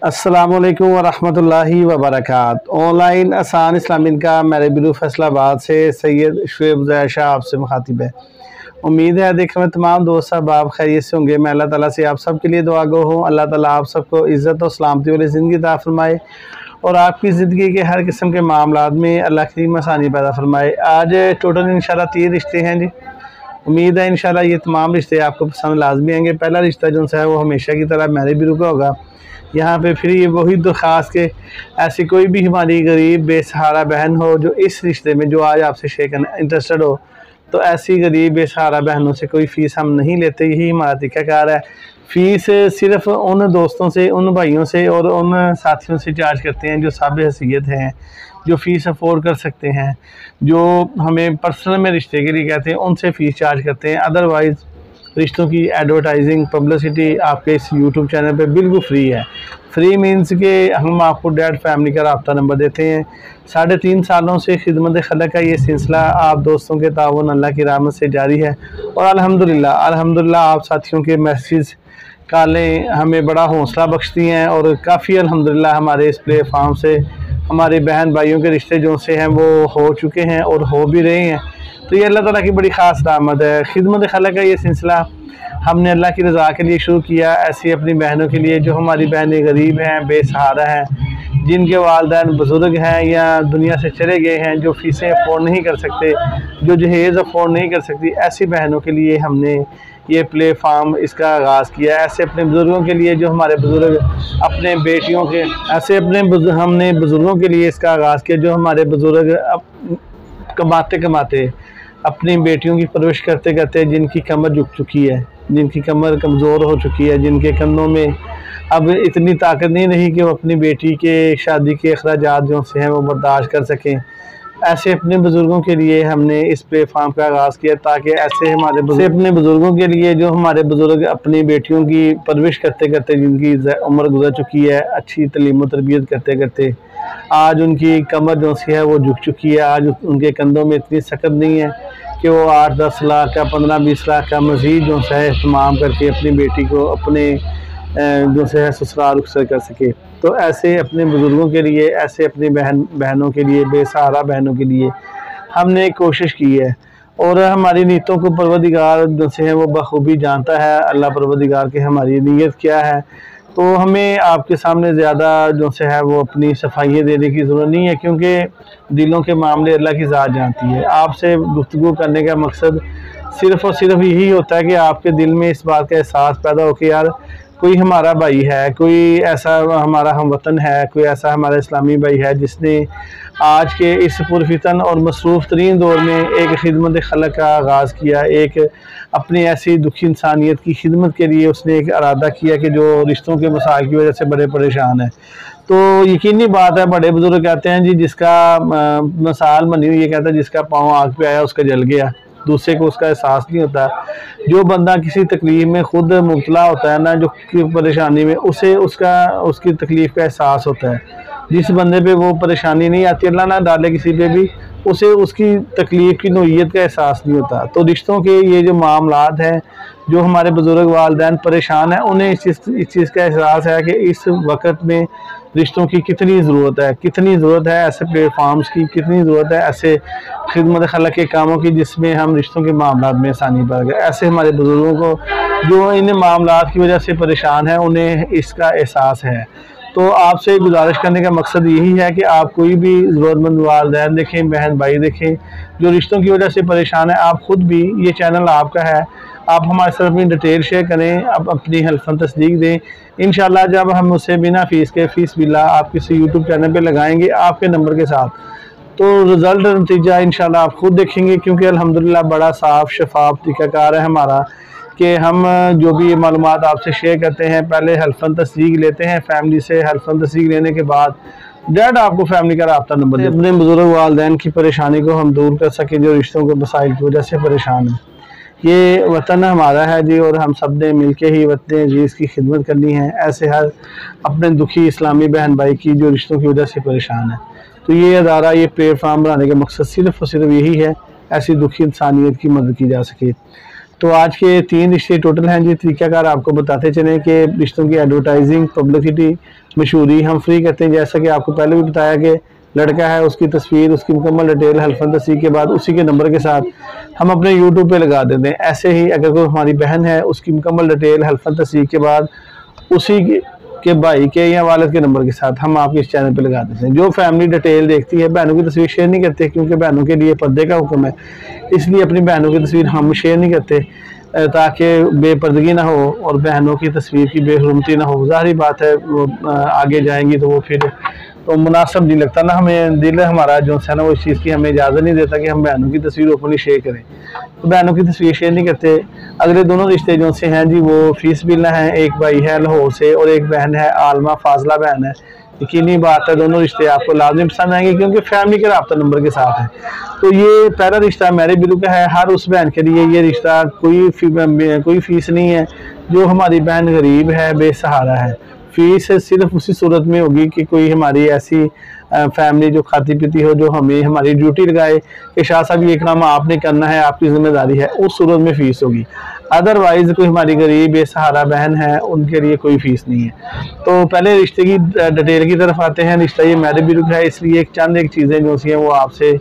अस्सलामुअलैकुम वरहमतुल्लाहि वबरकात। ऑनलाइन आसान इस्लामी का मेरे बिलू फैसलाबाद से सैयद शुएब ज़ैद शाह आपसे मुखातिब है। उम्मीद है देखने में तमाम दोस्त आप खैरियत से होंगे। मैं अल्लाह ताला से आप सब के लिए दुआ गो हूँ। अल्लाह ताला आप सबको इज़्ज़त और सलामती वाली ज़िंदगी अता फरमाए और आपकी ज़िंदगी के हर किस्म के मामलात में अल्लाह की आसानी पैदा फरमाए। आज टोटल इंशाल्लाह 3 रिश्ते हैं जी। उम्मीद है इंशाल्लाह ये तमाम रिश्ते आपको पसंद लाजमी आएंगे। पहला रिश्ता जो है वो हमेशा की तरह मेरे बिलू का होगा। यहाँ पे फिर ये वही दरख्वास्त के ऐसी कोई भी हमारी गरीब बेसहारा बहन हो जो इस रिश्ते में जो आज आपसे शेयर करना इंटरेस्टेड हो, तो ऐसी गरीब बेसहारा बहनों से कोई फ़ीस हम नहीं लेते। यही हमारा तरीक़ाकार है। फ़ीस सिर्फ़ उन दोस्तों से, उन भाइयों से और उन साथियों से चार्ज करते हैं जो साबित हैसियत हैं, जो फ़ीस अफोर्ड कर सकते हैं, जो हमें पर्सनल में रिश्ते के लिए कहते हैं, उनसे फ़ीस चार्ज करते हैं। अदरवाइज़ रिश्तों की एडवर्टाइजिंग पब्लिसिटी आपके इस यूट्यूब चैनल पे बिल्कुल फ्री है। फ्री मीन्स के हम आपको डायरेक्ट फैमिली का रब्ता नंबर देते हैं। 3.5 सालों से खिदमत खलक का ये सिलसिला आप दोस्तों के ताउन अल्लाह की रहमत से जारी है और अल्हम्दुलिल्लाह आप साथियों के मैसेज कॉलें हमें बड़ा हौसला बख्शती हैं और काफ़ी अल्हम्दुलिल्लाह हमारे इस प्लेटफार्म से हमारे बहन भाइयों के रिश्ते जो से हैं वो हो चुके हैं और हो भी रहे हैं। तो ये अल्लाह ताला की बड़ी ख़ास रहमत है। खिदमत खलक का ये सिलसिला हमने अल्लाह की रज़ा के लिए शुरू किया, ऐसी अपनी बहनों के लिए जो हमारी बहनें गरीब हैं, बेसहारा हैं, जिनके वालिदैन बुज़ुर्ग हैं या दुनिया से चले गए हैं, जो फ़ीसें अफोर्ड नहीं कर सकते, जो जहेज़ अफोर्ड नहीं कर सकती, ऐसी बहनों के लिए हमने ये प्लेटफार्म इसका आगाज़ किया। ऐसे अपने बुज़ुर्गों के लिए जो हमारे बुज़ुर्ग अपने बेटियों के हमने बुज़ुर्गों के लिए इसका आगाज़ किया जो हमारे बुज़ुर्ग कमाते कमाते अपनी बेटियों की परवरिश करते करते जिनकी कमर झुक चुकी है, जिनकी कमर कमज़ोर हो चुकी है, जिनके कंधों में अब इतनी ताकत नहीं रही कि वो अपनी बेटी के शादी के अखराजात जो से हैं वो बर्दाश्त कर सकें, ऐसे अपने बुज़ुर्गों के लिए हमने इस प्लेटफार्म का आगाज़ किया ताकि ऐसे अपने बुज़ुर्गों के लिए जो हमारे बुज़ुर्ग अपनी बेटियों की परवरिश करते करते जिनकी उम्र गुजर चुकी है, अच्छी तालीम तरबियत करते करते आज उनकी कमर जो सी है वो झुक चुकी है। आज उनके कंधों में इतनी सकत नहीं है कि वो 8-10 लाख का 15-20 लाख का मज़ीद जो है इस्तेमाल करके अपनी बेटी को अपने जो है ससुराल रुखसत कर सके। तो ऐसे अपने बुज़ुर्गों के लिए, ऐसे अपनी बहनों के लिए, बेसहारा बहनों के लिए हमने कोशिश की है और हमारी नीयतों को परवरदिगार जो से है वो बखूबी जानता है। अल्लाह परवरदिगार की हमारी नीयत क्या है, तो हमें आपके सामने ज़्यादा जो से है वो अपनी सफाइयाँ देने की ज़रूरत नहीं है, क्योंकि दिलों के मामले अल्लाह की ज़ात जानती है। आपसे गुफ्तगू करने का मकसद सिर्फ़ और सिर्फ यही होता है कि आपके दिल में इस बात का एहसास पैदा हो कि यार कोई हमारा भाई है, कोई ऐसा हमारा हमवतन है, कोई ऐसा हमारा इस्लामी भाई है जिसने आज के इस पुरफितन और मसरूफ़ तरीन दौर में एक खिदमत खलक का आगाज़ किया, एक अपनी ऐसी दुखी इंसानियत की खिदमत के लिए उसने एक इरादा किया कि जो रिश्तों के मसाइल की वजह से बड़े परेशान हैं। तो यकीनी बात है, बड़े बुजुर्ग कहते हैं जी जिसका मिसाल बनी हुई, ये कहता है जिसका पाँव आग पे आया उसका जल गया, दूसरे को उसका एहसास नहीं होता। जो बंदा किसी तकलीफ़ में खुद मुब्तला होता है ना, जो परेशानी में, उसे उसकी तकलीफ़ का एहसास होता है। जिस बंदे पे वो परेशानी नहीं आती, अल्लाह ना डाले किसी पे भी, उसे उसकी तकलीफ़ की नोयत का एहसास नहीं होता। तो रिश्तों के ये जो मामलात हैं, जो हमारे बुज़ुर्ग वालिदैन परेशान हैं, उन्हें इस चीज़ का एहसास है कि इस वक्त में रिश्तों की कितनी ज़रूरत है ऐसे प्लेटफार्म्स की, कितनी ज़रूरत है ऐसे खिदमत खलक के कामों की जिसमें हम रिश्तों के मामलात में आसानी पा गए। ऐसे हमारे बुज़ुर्गों को जो इन मामलात की वजह से परेशान है उन्हें इसका एहसास है। तो आपसे गुजारिश करने का मकसद यही है कि आप कोई भी ज़रूरतमंद वालिदैन देखें, बहन भाई देखें जो रिश्तों की वजह से परेशान है, आप ख़ुद भी, ये चैनल आपका है, आप हमारे साथ अपनी डिटेल शेयर करें, आप अपनी हेल्पफुल तस्दीक दें। इंशाल्लाह जब हम उसे बिना फ़ीस बिला आप किसी यूट्यूब चैनल पे लगाएंगे आपके नंबर के साथ, तो रिज़ल्ट नतीजा इंशाल्लाह आप ख़ुद देखेंगे, क्योंकि अल्हम्दुलिल्लाह बड़ा साफ़ शफाफ तरीक़ाकार है हमारा कि हम जो भी मालूमात आपसे शेयर करते हैं पहले हेल्पफुल तस्दीक लेते हैं फैमिली से, हेल्पफुल तस्दीक लेने के बाद डायरेक्ट आपको फैमिली का रब्ता नंबर देते हैं। अपने बुज़ुर्ग वालिदैन की परेशानी को हम दूर कर सकें जो रिश्तों के मसाइल की वजह से परेशान हैं। ये वतन हमारा है जी और हम सब ने मिल के ही वतन अजीज़ की खिदमत करनी है, ऐसे हर अपने दुखी इस्लामी बहन भाई की जो रिश्तों की वजह से परेशान है। तो ये अदारा, ये प्लेटफार्म बनाने का मकसद सिर्फ़ और सिर्फ यही है, ऐसी दुखी इंसानियत की मदद की जा सके। तो आज के 3 रिश्ते टोटल हैं जी। तरीक़ाकार आपको बताते चलें कि रिश्तों की एडवर्टाइजिंग, पब्लिसिटी, मशहूरी हम फ्री करते हैं। जैसा कि आपको पहले भी बताया कि लड़का है, उसकी तस्वीर, उसकी मुकम्मल डिटेल हल्फन तस्वीर के बाद उसी के नंबर के साथ हम अपने यूट्यूब पे लगा देते हैं। ऐसे ही अगर कोई हमारी बहन है, उसकी मुकम्मल डिटेल हल्फन तस्वीर के बाद उसी के भाई के या वालिद के नंबर के साथ हम आपके इस चैनल पे लगा देते हैं। जो फैमिली डिटेल देखती है, बहनों की तस्वीर शेयर नहीं करते क्योंकि बहनों के लिए पर्दे का हुक्म है, इसलिए अपनी बहनों की तस्वीर हम शेयर नहीं करते ताकि बेपर्दगी ना हो और बहनों की तस्वीर की बेहरमती ना हो। ज़ाहिर बात है वो आगे जाएंगी तो वो फिर तो मुनासिब नहीं लगता ना, हमें दिल हमारा जो है ना वो इस चीज़ की हमें इजाज़त नहीं देता कि हम बहनों की तस्वीर ओपनली शेयर करें। तो बहनों की तस्वीर शेयर नहीं करते। अगले दोनों रिश्ते जो से हैं जी वो फीस बिल्ला हैं। एक भाई है लाहौर से और एक बहन है आलमा फाजला बहन है। यकीनी बात है दोनों रिश्ते आपको लाजमी पसंद आएंगे क्योंकि फैमिली के रब्ता नंबर के साथ है। तो ये पहला रिश्ता मेरे बिलू का है। हर उस बहन के लिए ये रिश्ता कोई फीस नहीं है जो हमारी बहन गरीब है, बेसहारा है। फीस सिर्फ उसी सूरत में होगी कि कोई हमारी ऐसी फैमिली जो खाती पीती हो, जो हमें हमारी ड्यूटी लगाए कि शाह साहब ये काम आपने करना है, आपकी जिम्मेदारी है, उस सूरत में फ़ीस होगी। अदरवाइज़ कोई हमारी गरीब बेसहारा बहन है उनके लिए कोई फ़ीस नहीं है। तो पहले रिश्ते की डिटेल की तरफ आते हैं। रिश्ता ये मेरे भी है, इसलिए एक चीज़ें जो सी हैं वो आपसे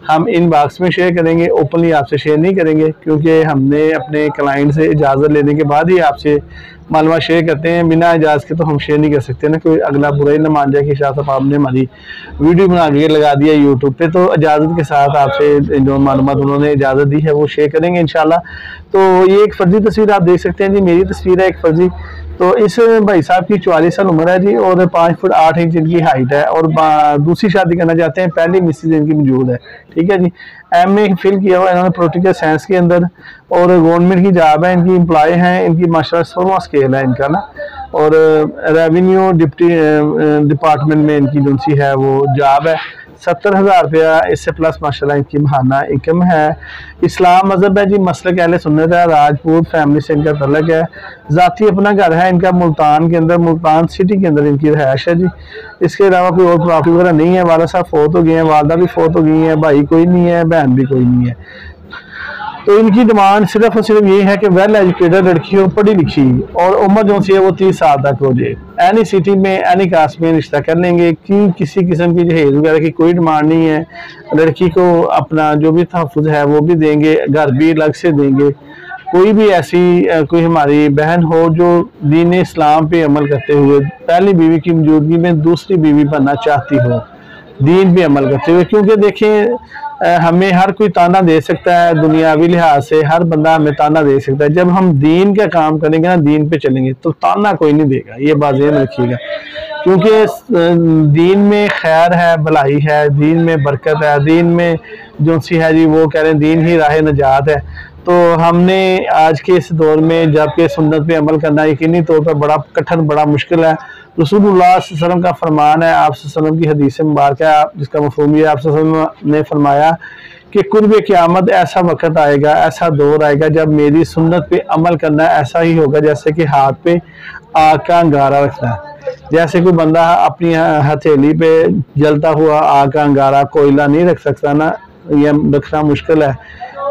हम इन बॉक्स में शेयर करेंगे, ओपनली आपसे शेयर नहीं करेंगे क्योंकि हमने अपने क्लाइंट से इजाज़त लेने के बाद ही आपसे मालूमात शेयर करते हैं। बिना इजाज़त के तो हम शेयर नहीं कर सकते ना, कोई अगला बुरा ही ना मान जाए कि शाह साहब आपने हमारी वीडियो बना के लगा दिया यूट्यूब पे। तो इजाज़त के साथ आपसे जो मालूमात उन्होंने इजाज़त दी है वो शेयर करेंगे इंशाल्लाह। तो ये एक फर्जी तस्वीर आप देख सकते हैं जी, मेरी तस्वीर है एक फर्जी। तो इस भाई साहब की 44 साल उम्र है जी और 5 फुट 8 इंच इनकी हाइट है और दूसरी शादी करना चाहते हैं। पहली मिसेज इनकी मौजूद है, ठीक है जी। MA फिल किया हुआ इन्होंने पॉलिटिकल साइंस के अंदर और गवर्नमेंट की जॉब है, इनकी एम्प्लॉय हैं। इनकी माशाल्लाह 16वां स्केल है इनका ना, और रेवेन्यू डिपार्टमेंट में इनकी जो सी है वो जॉब है। 70,000 रुपया इससे प्लस माशाल्लाह इनकी महाना इनकम है। इस्लाम मज़हब है जी, मसलक अहले सुन्नत है, राजपूत फैमिली से इनका तल्लक है। ज़ाती अपना घर है इनका मुल्तान के अंदर, मुल्तान सिटी के अंदर इनकी रहायश है जी। इसके अलावा कोई और प्रॉपर्टी वगैरह नहीं है। वाला साहब फोत हो गए हैं, वालदा भी फोत हो गई है, भाई कोई नहीं है, बहन भी कोई नहीं है। तो इनकी डिमांड सिर्फ और सिर्फ ये है कि वेल एजुकेटेड लड़की हो, पढ़ी लिखी, और उम्र जो सी है वो 30 साल तक हो जाए। एनी सिटी में एनी कास्ट में रिश्ता कर लेंगे कि किसी किस्म की जहेज वगैरह की कोई डिमांड नहीं है। लड़की को अपना जो भी तहफ़्फ़ुज़ है वो भी देंगे, घर भी अलग से देंगे। कोई भी ऐसी कोई हमारी बहन हो जो दीन इस्लाम पे अमल करते हुए पहली बीवी की मौजूदगी में दूसरी बीवी बनना चाहती हो, दीन पे अमल करते हुए। क्योंकि देखें हमें हर कोई ताना दे सकता है, दुनियावी लिहाज से हर बंदा हमें ताना दे सकता है। जब हम दीन का काम करेंगे ना, दीन पे चलेंगे तो ताना कोई नहीं देगा, ये बात ध्यान रखिएगा। क्योंकि दीन में खैर है, भलाई है, दीन में बरकत है, दीन में जो सी है जी वो कह रहे हैं दीन ही राह नजात है। तो हमने आज के इस दौर में जबकि सुन्नत पे अमल करना यकीनी तौर पर बड़ा कठिन, बड़ा मुश्किल है। रसूलुल्लाह सल्लल्लाहु अलैहि वसल्लम का फरमान है, आप सल्लल्लाहु अलैहि वसल्लम की हदीस मुबारक है, जिसका मफ़हूम ये आप सल्लल्लाहु अलैहि वसल्लम ने फरमाया कि कुर्ब क़यामत ऐसा वक़्त आएगा, ऐसा दौर आएगा जब मेरी सुन्नत पे अमल करना ऐसा ही होगा जैसे कि हाथ पे आग का अंगारा रखना है। जैसे कोई बंदा अपनी हथेली पे जलता हुआ आग का अंगारा कोयला नहीं रख सकता ना, यह रखना मुश्किल है।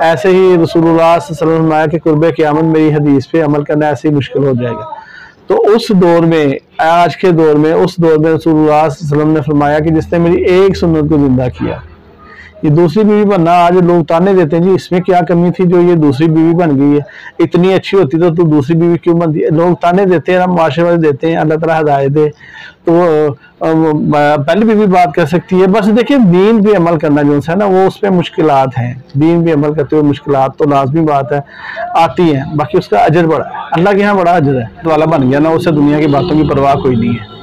ऐसे ही रसूलुल्लाह सल्लल्लाहु अलैहि वसल्लम ने फरमाया कि कुर्ब क़यामत मेरी हदीस पे अमल करना ऐसे ही मुश्किल हो जाएगा। तो उस दौर में, आज के दौर में, उस दौर में रसूलुल्लाह सल्लल्लाहु अलैहि वसल्लम ने फरमाया कि जिसने मेरी एक सुन्नत को जिंदा किया, ये दूसरी बीवी बनना। आज लोग ताने देते हैं जी इसमें क्या कमी थी जो ये दूसरी बीवी बन गई है, इतनी अच्छी होती तो तू दूसरी बीवी क्यों बनती है। लोग ताने देते हैं, माशरे वाले देते हैं, अल्लाह ताला हिदायत दे। तो पहले बीवी बात कर सकती है। बस देखिए दीन पे अमल करना जो है ना वो उस पर मुश्किलात हैं, दीन पे अमल करते हुए मुश्किलात तो लाजमी बात है आती हैं, बाकी उसका अजर बड़ा है, अल्लाह के यहाँ बड़ा अजर है। तो वाला बन गया ना, उससे दुनिया की बातों की परवाह कोई नहीं है।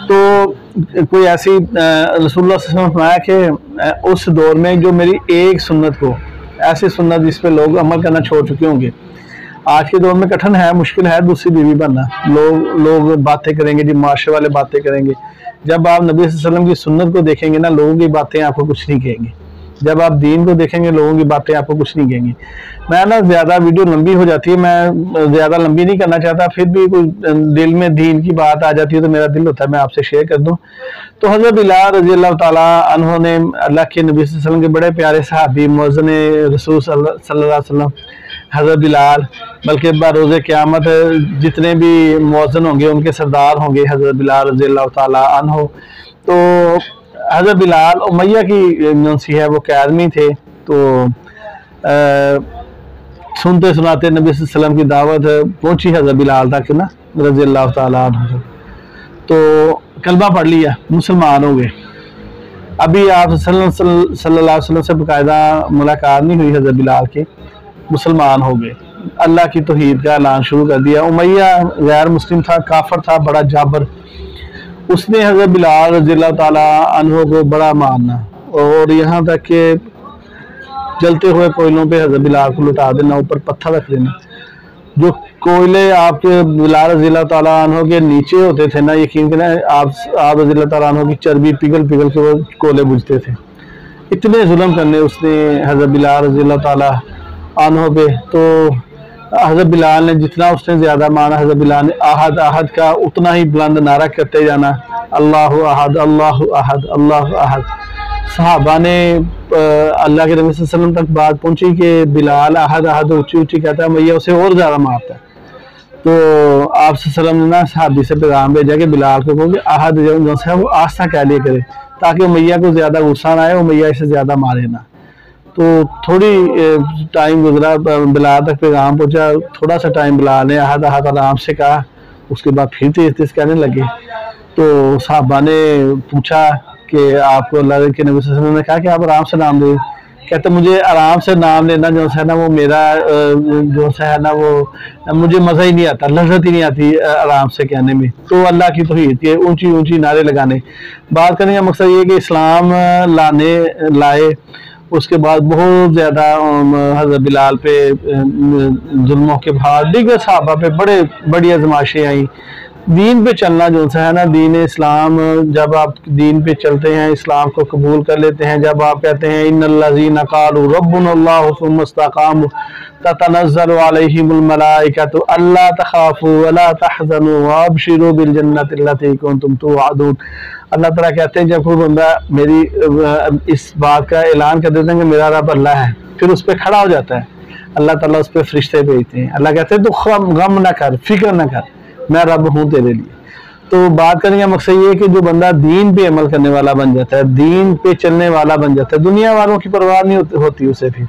तो कोई ऐसी रसूलुल्लाह सल्लल्लाहु अलैहि वसल्लम ने फरमाया कि उस दौर में जो मेरी एक सुन्नत को, ऐसी सुन्नत जिस पे लोग अमल करना छोड़ चुके होंगे। आज के दौर में कठिन है, मुश्किल है दूसरी बीवी बनना। लोग बातें करेंगे जी, माशरे वाले बातें करेंगे। जब आप नबी सल्लल्लाहु अलैहि वसल्लम की सुन्नत को देखेंगे ना, लोगों की बातें आपको कुछ नहीं कहेंगी। जब आप दीन को देखेंगे, लोगों की बातें आपको कुछ नहीं कहेंगी। मैं ना ज़्यादा वीडियो लंबी हो जाती है, मैं ज़्यादा लंबी नहीं करना चाहता, फिर भी कोई दिल में दीन की बात आ जाती है तो मेरा दिल होता है मैं आपसे शेयर कर दूं। तो हज़रत बिलाल रज़ी अल्लाह ताला अन्हु ने अल्लाह के नबी सल्लल्लाहु अलैहि वसल्लम के बड़े प्यारे सहाबी मुअज़्ज़िन रसूल सल्लल्लाहु अलैहि वसल्लम हज़रत बिलाल, बल्कि बरोज़ क़यामत जितने भी मुअज़्ज़िन होंगे उनके सरदार होंगे हज़रत बिलाल रज़ियल्लाहु ताला अन्हु। तो हज़रत बिलाल उमैया की नंसी है वो कैद में थे। तो सुनते सुनाते नबी सल्लल्लाहु अलैहि वसल्लम की दावत पहुंची हज़रत बिलाल तक ना रज़ियल्लाहु ताला अन्हु। तो कलमा पढ़ लिया, मुसलमान हो गए। अभी आप सल्लल्लाहु अलैहि वसल्लम से बाकायदा मुलाकात नहीं हुई हज़रत बिलाल के, मुसलमान हो गए, अल्लाह की तौहीद का ऐलान शुरू कर दिया। उमैया गैर मुस्लिम था, काफर था, बड़ा जाबर। उसने हज़रत बिलाल रज़ियल्लाहु ताला अन्हु को बड़ा मारना और यहाँ तक के जलते हुए कोयलों पे हज़रत बिलाल को लुटा देना, ऊपर पत्थर रख देना। जो कोयले आपके बिलाल रज़ियल्लाहु ताला अन्हु के नीचे होते थे ना, यकीन करें आप रज़ियल्लाहु ताला अन्हु की चर्बी पिघल पिघल के वो कोयले बुझते थे। इतने जुल्म करने उसने हज़रत बिलाल रज़ियल्लाहु ताला अन्हु पे। तो हज़रत बिलाल ने जितना उसने ज़्यादा माना, हज़रत बिलाल ने आहद आहद का उतना ही बुलंद नारा करते जाना, अल्लाहु अहद अल्लाहु अहद अल्लाहु अहद। सहाबा ने अल्लाह के नबी सल्लल्लाहु अलैहि वसल्लम तक बात पहुंची कि बिलाल अहद अहद ऊंची ऊंची कहता है, मैया उसे और ज़्यादा मारता है। तो आप सल्लल्लाहु अलैहि वसल्लम ने ना सहाबी से पैगाम भेजा कि बिलाल को कहो कि अहद जो है वो आस्था कह लिया करे, ताकि मैया को ज़्यादा गुस्सा ना आए, मैया इसे ज़्यादा मारे ना। तो थोड़ी टाइम गुजरा, बिलाल तक पैगाम पहुंचा। थोड़ा सा टाइम बिलाल ने अहद अहद आराम से कहा, उसके बाद फिर तेज तेज कहने लगे। तो साहबा ने पूछा कि आपको अल्लाह के नबी सल्लल्लाहु अलैहि वसल्लम ने कहा कि आप आराम से नाम दें। कहते मुझे आराम से नाम लेना जो है ना वो मेरा जो है ना वो मुझे मज़ा ही नहीं आता, लज़्ज़त ही नहीं आती आराम से कहने में। तो अल्लाह की तौहीद के ऊंची ऊंची नारे लगाने। बात करने का मकसद ये कि इस्लाम लाए, उसके बाद बहुत ज़्यादा हज़रत बिलाल पे जुल्मों के बाद दीगर सहाबा पे बड़ी आजमाइशें आई। दीन पे चलना जो है ना, दीन इस्लाम, जब आप दीन पे चलते हैं, इस्लाम को कबूल कर लेते हैं, जब आप कहते हैं इन्नल्लज़ीना क़ालू रब्बुनल्लाहु सुम्मा इस्तक़ामू ततनज़्ज़लु अलैहिमुल मलाइकतु अल्ला तख़ाफ़ू वला तहज़नू वअबशिरू बिल जन्नति अल्लती कुन्तुम तुअदून। अल्लाह ताला कहते हैं जब कोई बंदा मेरी इस बात का ऐलान कर देता है कि मेरा रब अल्लाह है, फिर उस पर खड़ा हो जाता है, अल्लाह ताला उस पर फरिश्ते भेजते हैं। अल्लाह कहते हैं तो गम ना कर, फिक्र ना कर, मैं रब हूँ तेरे लिए। तो बात करने का मकसद ये है कि जो बंदा दीन पे अमल करने वाला बन जाता है, दीन पे चलने वाला बन जाता है, दुनिया वालों की परवाह नहीं होती उसे फिर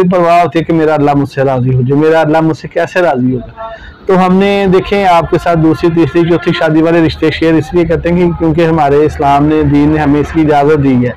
परवाह होती है कि मेरा अल्लाह मुझसे राजी हो जाए, मेरा अल्लाह मुझसे कैसे राजी होगा। तो हमने देखें आपके साथ दूसरी तीसरी चौथी शादी वाले रिश्ते शेयर इसलिए करते हैं कि क्योंकि हमारे इस्लाम ने, दीन ने हमें इसकी इजाज़त दी है,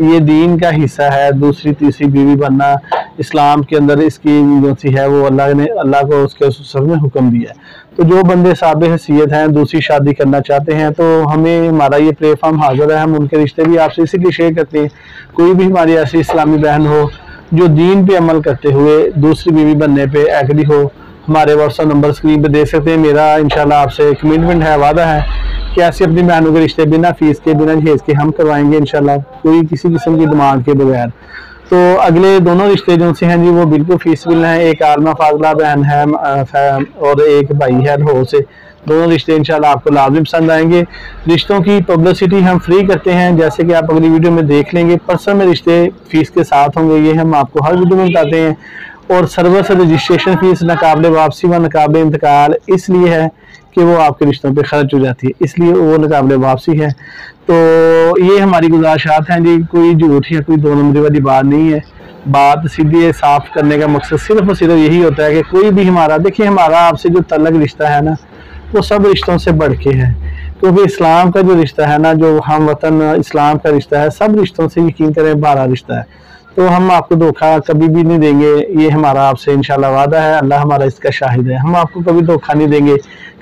ये दीन का हिस्सा है। दूसरी तीसरी बीवी बनना इस्लाम के अंदर इसकी जो सी है वो अल्लाह को उसके रसूल ने हुक्म दिया है। तो जो बंदे साबित हैसियत हैं, दूसरी शादी करना चाहते हैं, तो हमें हमारा ये प्लेटफॉर्म हाजिर है, हम उनके रिश्ते भी आपसे इसीलिए शेयर करते हैं। कोई भी हमारी ऐसी इस्लामी बहन हो जो दीन पे अमल करते हुए दूसरी बीवी बनने पे एग्री हो, हमारे व्हाट्सएप नंबर स्क्रीन पे देख सकते हैं। मेरा इंशाल्लाह आपसे कमिटमेंट है, वादा है कि ऐसे अपनी बहनों के रिश्ते बिना फीस के, बिना जहेज के हम करवाएंगे इंशाल्लाह, कोई किसी किस्म की डिमांड के बगैर। तो अगले दोनों रिश्ते जो से हैं जी वो बिल्कुल फीसबिल हैं। एक आलमा फाजला बहन है और एक भाई है लाहौर से। दोनों रिश्ते इंशाल्लाह आपको लाजिम पसंद आएंगे। रिश्तों की पब्लिसिटी हम फ्री करते हैं, जैसे कि आप अगली वीडियो में देख लेंगे। पर्सन में रिश्ते फीस के साथ होंगे, ये हम आपको हर वीडियो में बताते हैं। और सर्विस रजिस्ट्रेशन फीस नाकाबिले वापसी व नाकाबिले इंतकाल इसलिए है कि वो आपके रिश्तों पे खर्च हो जाती है, इसलिए वो नाकाबिले वापसी है। तो ये हमारी गुजारिशात हैं जी, कोई झूठ या कोई दो नंबरी वाली बात नहीं है। बात सीधी साफ करने का मकसद सिर्फ और सिर्फ यही होता है कि कोई भी हमारा, देखिए हमारा आपसे जो तल्लक रिश्ता है ना वो सब रिश्तों से बढ़ के है, क्योंकि इस्लाम का जो रिश्ता है ना, जो हम वतन इस्लाम का रिश्ता है, सब रिश्तों से यकीन करें बड़ा रिश्ता है। तो हम आपको धोखा कभी भी नहीं देंगे, ये हमारा आपसे इंशाल्लाह वादा है। अल्लाह हमारा इसका शाहिद है, हम आपको कभी धोखा नहीं देंगे,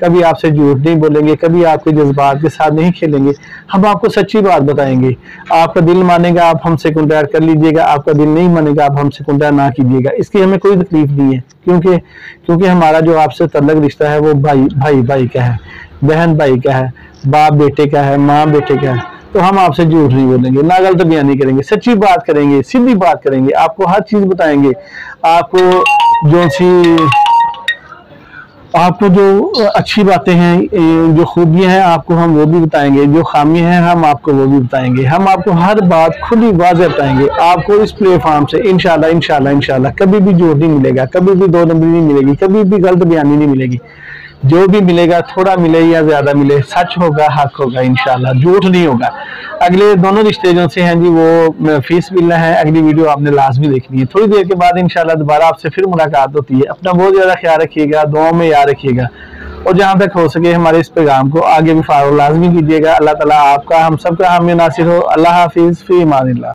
कभी आपसे झूठ नहीं बोलेंगे, कभी आपके जज्बात के साथ नहीं खेलेंगे। हम आपको सच्ची बात बताएंगे। आपका दिल मानेगा आप हमसे कॉन्टैक्ट कर लीजिएगा, आपका दिल नहीं मानेगा आप हमसे कॉन्टैक्ट ना कीजिएगा। इसकी हमें कोई तकलीफ नहीं है, क्योंकि हमारा जो आपसे तल्लक रिश्ता है वो भाई का है, बहन भाई का है, बाप बेटे का है, माँ बेटे का है। तो हम आपसे झूठ नहीं बोलेंगे, ना गलत बयानी करेंगे, सच्ची बात करेंगे, सीधी बात करेंगे, आपको हर चीज बताएंगे। आपको जो सी आपको जो अच्छी बातें हैं, जो खूबियां हैं, आपको हम वो भी बताएंगे, जो खामियां हैं हम आपको वो भी बताएंगे। हम आपको हर बात खुली वाज़ेह बताएंगे। आपको इस प्लेटफॉर्म से इंशाल्लाह इंशाल्लाह इंशाल्लाह कभी भी झूठ नहीं मिलेगा, कभी भी दो नंबरी नहीं मिलेगी, कभी भी गलत बयानी नहीं मिलेगी। जो भी मिलेगा, थोड़ा मिले या ज्यादा मिले, सच होगा, हक होगा, इंशाल्लाह झूठ नहीं होगा। अगले दोनों रिश्ते जो से हैं जी वो फीस मिलना है। अगली वीडियो आपने लाजमी देखनी है। थोड़ी देर के बाद इंशाल्लाह दोबारा आपसे फिर मुलाकात होती है। अपना बहुत ज्यादा ख्याल रखिएगा, दुआओं में याद रखिएगा, और जहां तक हो सके हमारे इस पैगाम को आगे भी फॉलो लाजमी कीजिएगा। अल्लाह ताला आपका हम सबका हामी नासिर हो। अल्लाह हाफिज, फी अमानिल्लाह।